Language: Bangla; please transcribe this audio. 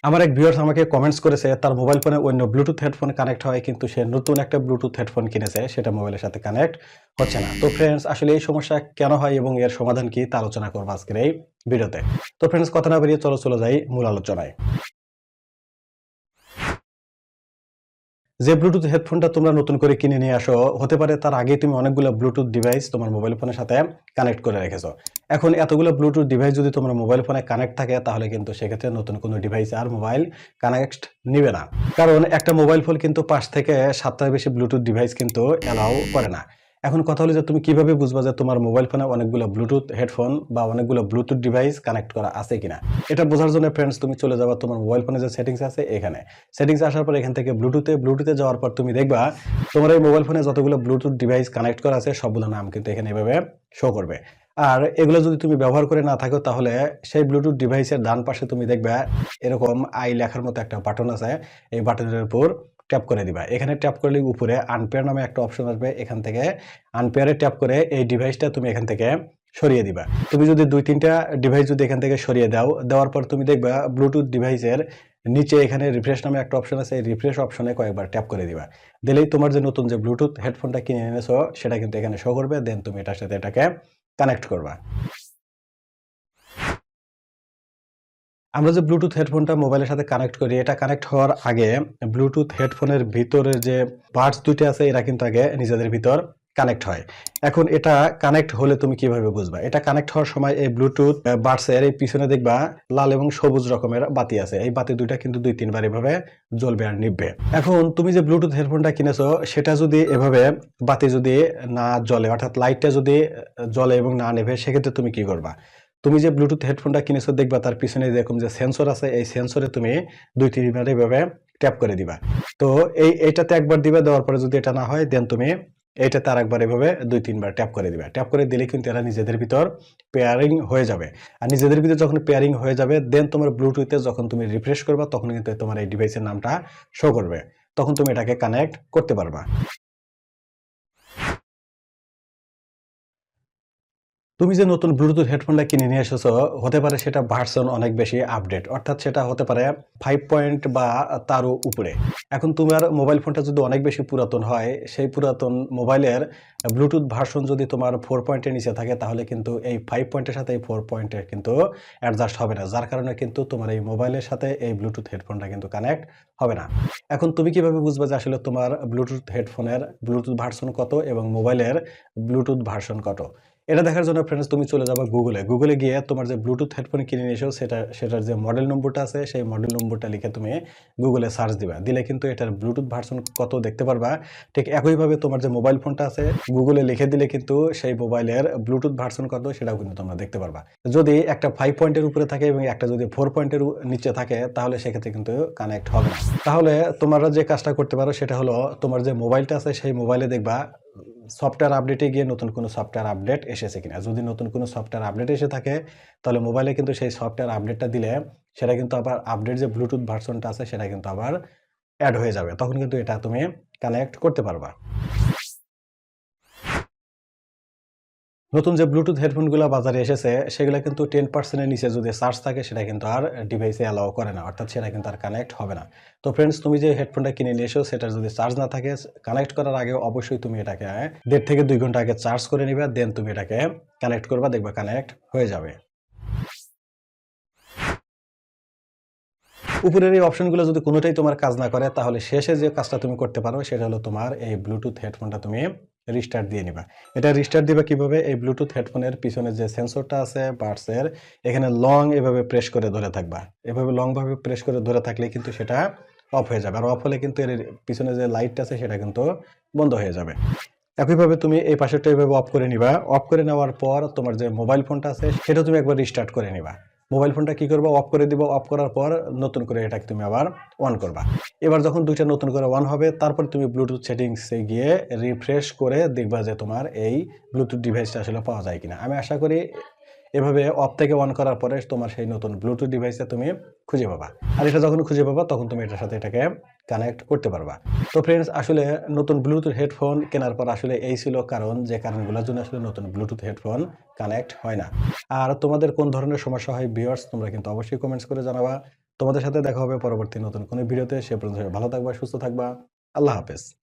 আমার এক ভিউয়ার্স আমাকে কমেন্টস করেছে তার মোবাইল ফোনে অন্য ব্লুটুথ হেডফোন কানেক্ট হয় কিন্তু সে নতুন একটা ব্লুটুথ হেডফোন কিনেছে সেটা মোবাইলের সাথে কানেক্ট হচ্ছে না। তো ফ্রেন্ডস আসলে এই সমস্যা কেন হয় এবং এর সমাধান কি তা আলোচনা করবো আজকের এই ভিডিওতে। তো ফ্রেন্ডস কথা না বেরিয়ে চলে যাই মূল আলোচনায়। যে ব্লুটুথ হেডফোনটা তোমরা নতুন করে কিনে নিয়ে আসো হতে পারে তার আগে তুমি অনেকগুলো ব্লুটুথ ডিভাইস তোমার মোবাইল ফোনের সাথে কানেক্ট করে রেখেছো। এখন এতগুলো ব্লুটুথ ডিভাইস যদি তোমার মোবাইল ফোনে কানেক্ট থাকে তাহলে কিন্তু সেক্ষেত্রে নতুন কোনো ডিভাইস আর মোবাইল কানেক্ট নিবে না। কারণ একটা মোবাইল ফোন কিন্তু 5 থেকে 7টার বেশি ব্লুটুথ ডিভাইস কিন্তু অ্যালাউ করে না। এখন কথা হলো যে তুমি কিভাবে বুঝবা যে তোমার মোবাইল ফোনে অনেকগুলো ব্লুটুথ হেডফোন বা অনেকগুলো ব্লুটুথ ডিভাইস কানেক্ট করা আছে কিনা। এটা বোঝার জন্য ফ্রেন্ডস তুমি চলে যাবা তোমার মোবাইল ফোনে যে সেটিংস আছে এখানে। সেটিংস আসার পর এখান থেকে ব্লুটুথে যাওয়ার পর তুমি দেখবা তোমার এই মোবাইল ফোনে যতগুলো ব্লুটুথ ডিভাইস কানেক্ট করা আছে সবগুলো নাম কিন্তু এখানে এভাবে শো করবে। আর এগুলো যদি তুমি ব্যবহার করে না থাকো তাহলে সেই ব্লুটুথ ডিভাইসের ডান পাশে তুমি দেখবা এরকম আই লেখার মতো একটা বাটন আছে। এই বাটনের উপর ট্যাপ করে দিবা। এখানে ট্যাপ করলে উপরে আনপেয়ার নামে একটা অপশন আসবে। এখান থেকে আনপেয়ারে ট্যাপ করে এই ডিভাইসটা তুমি এখান থেকে সরিয়ে দিবা। তুমি যদি 2-3টা ডিভাইস যদি এখান থেকে সরিয়ে দাও, দেওয়ার পর তুমি দেখবা ব্লুটুথ ডিভাইসের নিচে এখানে রিফ্রেশ নামে একটা অপশন আছে। এই রিফ্রেশ অপশনে কয়েকবার ট্যাপ করে দিবা। দিলেই তোমার যে নতুন যে ব্লুটুথ হেডফোনটা কিনে এনেছো সেটা কিন্তু এখানে শো করবে। দেন তুমি এটার সাথে এটাকে কানেক্ট করবা। আমরা যে ব্লুটুথ হেডফোনটা মোবাইলের সাথে কানেক্ট করি এটা কানেক্ট হওয়ার আগে ব্লুটুথ হেডফোনের ভিতরে যে পার্টস দুইটা আছে এরা কিন্তু আগে নিজেদের ভিতর কানেক্ট হয়। এখন এটা কানেক্ট হলে তুমি কিভাবে বুঝবা? এটা কানেক্ট হওয়ার সময় এই ব্লুটুথ বাডসের এই পিছনে দেখবা লাল এবং সবুজ রকমের বাতি আছে। এই বাতি দুইটা কিন্তু 2-3 বার এভাবে জ্বলবে আর নিভবে। এখন তুমি যে ব্লুটুথ হেডফোনটা কিনেছো সেটা যদি এভাবে বাতি যদি না জ্বলে অর্থাৎ লাইটটা যদি জ্বলে এবং না নেভে সেক্ষেত্রে তুমি কি করবা? তুমি যে ব্লুটুথ হেডফোনটা কিনেছো দেখবা তার পিছনে যেরকম যে সেন্সর আছে এই সেন্সরে তুমি 2-3 বার এভাবে ট্যাপ করে দিবা। তো এইটাতে একবার দিবা, দেওয়ার পরে যদি এটা না হয় দেন তুমি এইটাতে আরেকবার এভাবে 2-3 বার ট্যাপ করে দিবা। ট্যাপ করে দিলে কিন্তু এরা নিজেদের ভিতর পেয়ারিং হয়ে যাবে। আর নিজেদের ভিতর যখন পেয়ারিং হয়ে যাবে দেন তোমার ব্লুটুথে যখন তুমি রিফ্রেশ করবা তখন কিন্তু তোমার এই ডিভাইসের নামটা শো করবে। তখন তুমি এটাকে কানেক্ট করতে পারবা। তুমি যে নতুন ব্লুটুথ হেডফোনটা কিনে নিয়ে এসেছো হতে পারে সেটা ভার্সন অনেক বেশি আপডেট, অর্থাৎ সেটা হতে পারে 5 পয়েন্ট বা তারও উপরে। এখন তোমার মোবাইল ফোনটা যদি অনেক বেশি পুরাতন হয় সেই পুরাতন মোবাইলের ব্লুটুথ ভার্সন যদি তোমার 4 পয়েন্টের নিচে থাকে তাহলে কিন্তু এই 5 পয়েন্টের সাথে এই 4 পয়েন্টের কিন্তু অ্যাডজাস্ট হবে না, যার কারণে কিন্তু তোমার এই মোবাইলের সাথে এই ব্লুটুথ হেডফোনটা কিন্তু কানেক্ট হবে না। এখন তুমি কিভাবে বুঝবে যে আসলে তোমার ব্লুটুথ হেডফোনের ব্লুটুথ ভার্সন কত এবং মোবাইলের ব্লুটুথ ভার্সন কত? এটা দেখার জন্য ফ্রেন্ডস তুমি চলে যাবা গুগলে গিয়ে তোমার যে ব্লুটুথ হেডফোন কিনে নিয়ে এসো সেটার যে মডেল নম্বরটা আছে সেই মডেল নম্বরটা লিখে তুমি গুগলে সার্চ দিবা। দিলে কিন্তু এটার ব্লুটুথ ভার্সন কত দেখতে পারবা। ঠিক একইভাবে তোমার যে মোবাইল ফোনটা আছে গুগলে লিখে দিলে কিন্তু সেই মোবাইলের ব্লুটুথ ভার্সন কত সেটাও কিন্তু তোমরা দেখতে পারবা। যদি একটা 5 পয়েন্টের উপরে থাকে এবং একটা যদি 4 পয়েন্টের নিচে থাকে তাহলে সেক্ষেত্রে কিন্তু কানেক্ট হবে না। তাহলে তোমরা যে কাজটা করতে পারো সেটা হলো তোমার যে মোবাইলটা আছে সেই মোবাইলে দেখবা সফটওয়্যার আপডেটে গিয়ে নতুন কোনো সফটওয়্যার আপডেট এসেছে কিনা। যদি নতুন কোনো সফটওয়্যার আপডেট এসে থাকে তাহলে মোবাইলে কিন্তু সেই সফটওয়্যার আপডেটটা দিলে সেটা কিন্তু আবার আপডেট যে ব্লুটুথ ভার্সনটা আছে সেটা কিন্তু আবার এড হয়ে যাবে। তখন কিন্তু এটা তুমি কানেক্ট করতে পারবা। নতুন যে ব্লুটুথ হেডফোনগুলো বাজারে এসেছে সেগুলো কিন্তু 10% এর নিচে যদি চার্জ থাকে সেটা কিন্তু আর ডিভাইসে অ্যালাউ করে না, অর্থাৎ সেটা কিন্তু আর কানেক্ট হবে না। তো ফ্রেন্ডস তুমি যে হেডফোনটা কিনে নিয়ে এসো সেটার যদি চার্জ না থাকে কানেক্ট করার আগে অবশ্যই তুমি এটাকে 1.5 থেকে 2 ঘন্টা আগে চার্জ করে নিবা। দেন তুমি এটাকে কানেক্ট করবা, দেখবা কানেক্ট হয়ে যাবে। উপরের এই অপশনগুলো যদি কোনোটাই তোমার কাজ না করে তাহলে শেষে যে কাজটা তুমি করতে পারো সেটা হলো তোমার এই ব্লুটুথ হেডফোনটা তুমি রিস্টার্ট দিয়ে নিবা। এটা রিস্টার্ট দিবা কিভাবে? এই ব্লুটুথ হেডফোনের পিছনে যে সেন্সরটা আছে বাডসের এখানে লং এভাবে প্রেস করে ধরে থাকবা। এভাবে লং ভাবে প্রেস করে ধরে থাকলে কিন্তু সেটা অফ হয়ে যাবে। আর অফ হলে কিন্তু এর পিছনে যে লাইটটা আছে সেটা কিন্তু বন্ধ হয়ে যাবে। একইভাবে তুমি এই পাশেরটা এভাবে অফ করে নিবা। অফ করে নেওয়ার পর তোমার যে মোবাইল ফোনটা আছে সেটা তুমি একবার রিস্টার্ট করে নিবা। মোবাইল ফোনটা কি করবা? অফ করে দিবা। অফ করার পর নতুন করে এটাকে তুমি আবার অন করবা। এবার যখন দুইটা নতুন করে অন হবে তারপর তুমি ব্লুটুথ সেটিংসে গিয়ে রিফ্রেশ করে দেখবা যে তোমার এই ব্লুটুথ ডিভাইসটা আসলে পাওয়া যায় কিনা। আমি আশা করি এভাবে অফ থেকে অন করার পরে তোমার সেই নতুন ব্লুটুথ ডিভাইসটা তুমি খুঁজে পাবা। আর এটা যখন খুঁজে পাবা তখন তুমি এটার সাথে এটাকে কানেক্ট করতে পারবা। তো ফ্রেন্ডস আসলে নতুন ব্লুটুথ হেডফোন কেনার পর আসলে এই ছিল কারণ যে কারণগুলোর জন্য আসলে নতুন ব্লুটুথ হেডফোন কানেক্ট হয় না। আর তোমাদের কোন ধরনের সমস্যা হয় ভিউয়ার্স তোমরা কিন্তু অবশ্যই কমেন্টস করে জানাবা। তোমাদের সাথে দেখা হবে পরবর্তী নতুন কোনো ভিডিওতে। সে পর্যন্ত সবাই ভালো থাকবা, সুস্থ থাকবা। আল্লাহ হাফেজ।